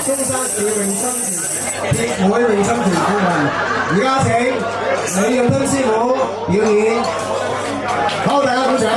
中山市詠春協會詠春團顧問。而家請李潤敦師傅表演，好，大家鼓掌。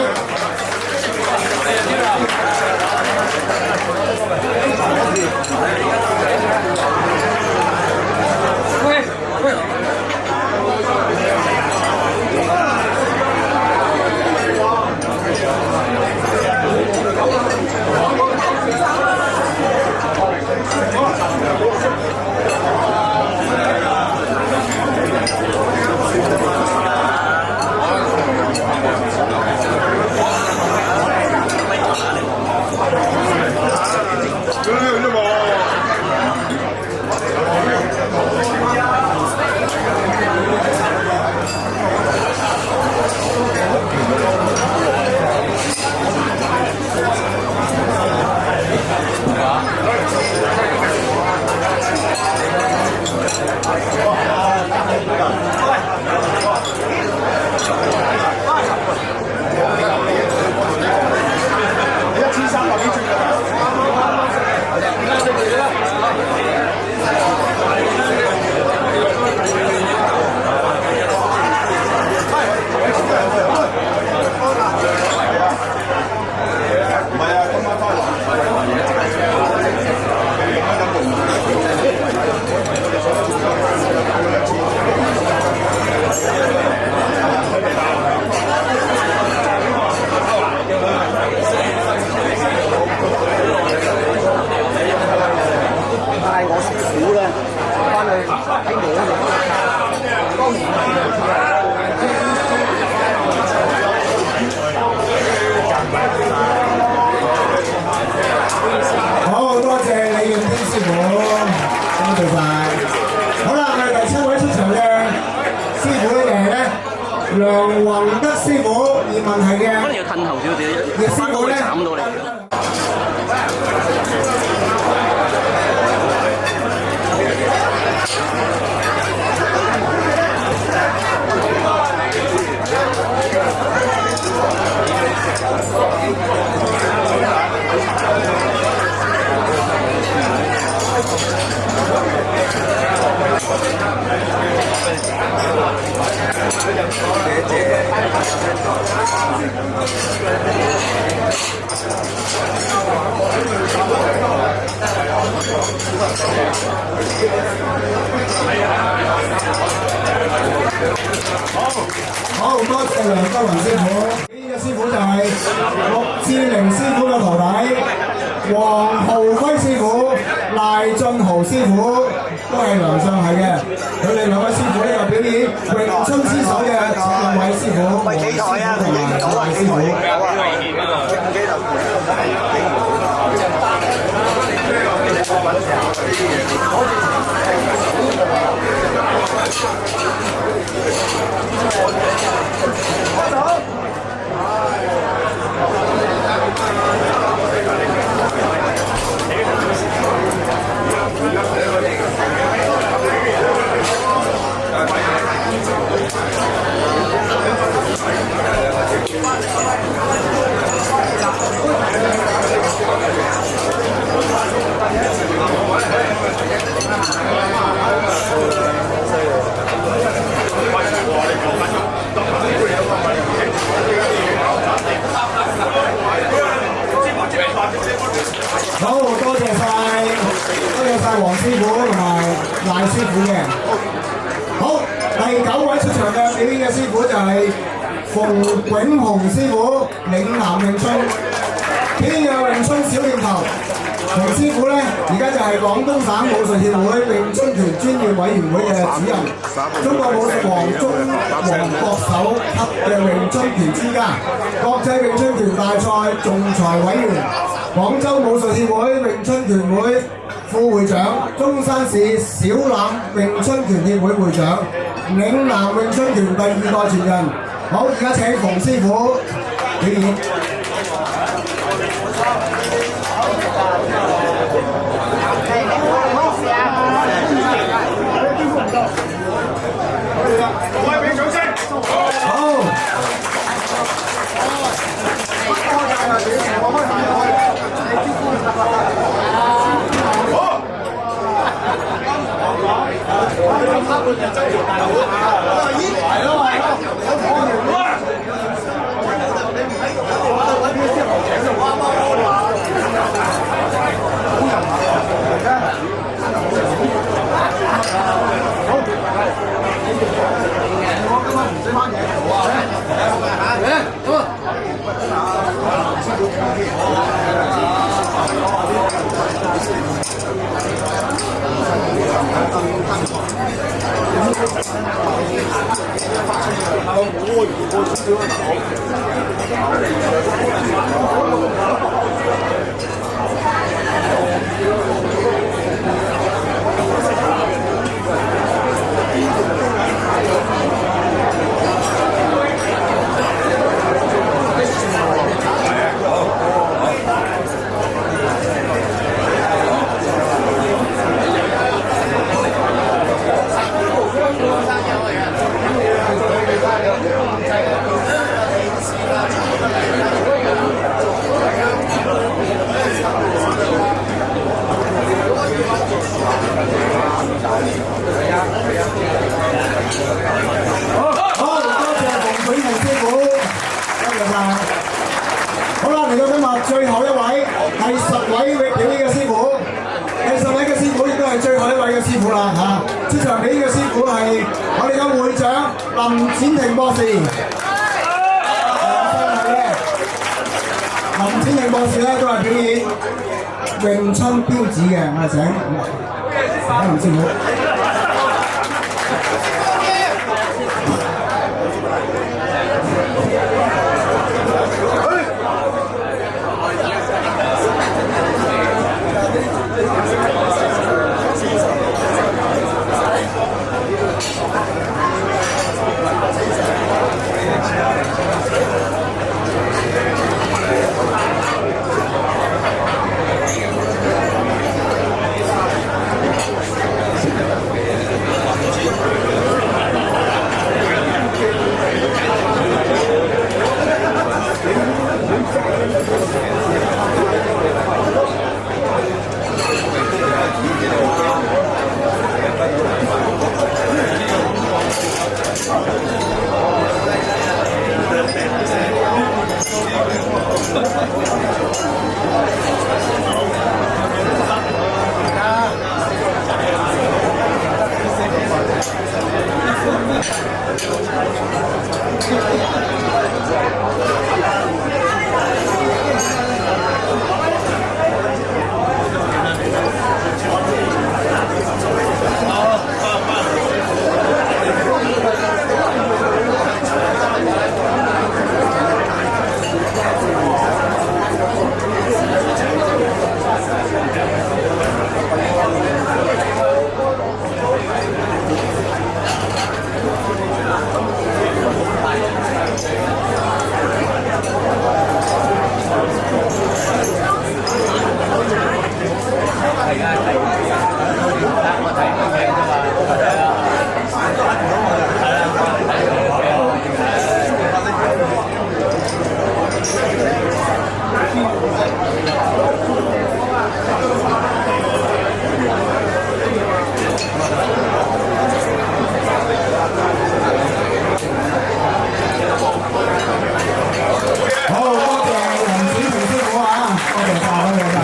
梁宏德師傅葉問係嘅，可能要褪後少少，葉師傅咧斬到你。好，多謝梁德雲師傅。呢個師傅就係陸志玲師傅嘅徒弟，黃浩輝師傅、賴俊豪師傅都係梁上係嘅。佢哋兩位師傅呢就表演詠春之手嘅兩位師傅，黃師傅同埋賴師傅。好，多謝晒黃師傅同埋賴師傅嘅。好，第9位出場嘅表演嘅師傅就係馮永雄師傅，嶺南詠春天嘅詠春小念頭。馮師傅咧，而家就係廣東省武術協會詠春拳專業委員會嘅主任，中國武術黃國手級嘅詠春拳專家，國際詠春拳大賽仲裁委員，廣州武術協會詠春拳會副會長，中山市小欖詠春拳協會會長，嶺南詠春拳第2代傳人。好，而家請馮師傅表演。最後一位係10位表演嘅師傅，第10位嘅師傅亦都係最後一位嘅師傅啦嚇。出場表演嘅師傅係我哋嘅會長林展庭博士。林展庭博士咧都係表演詠春標指嘅，我哋請林師傅。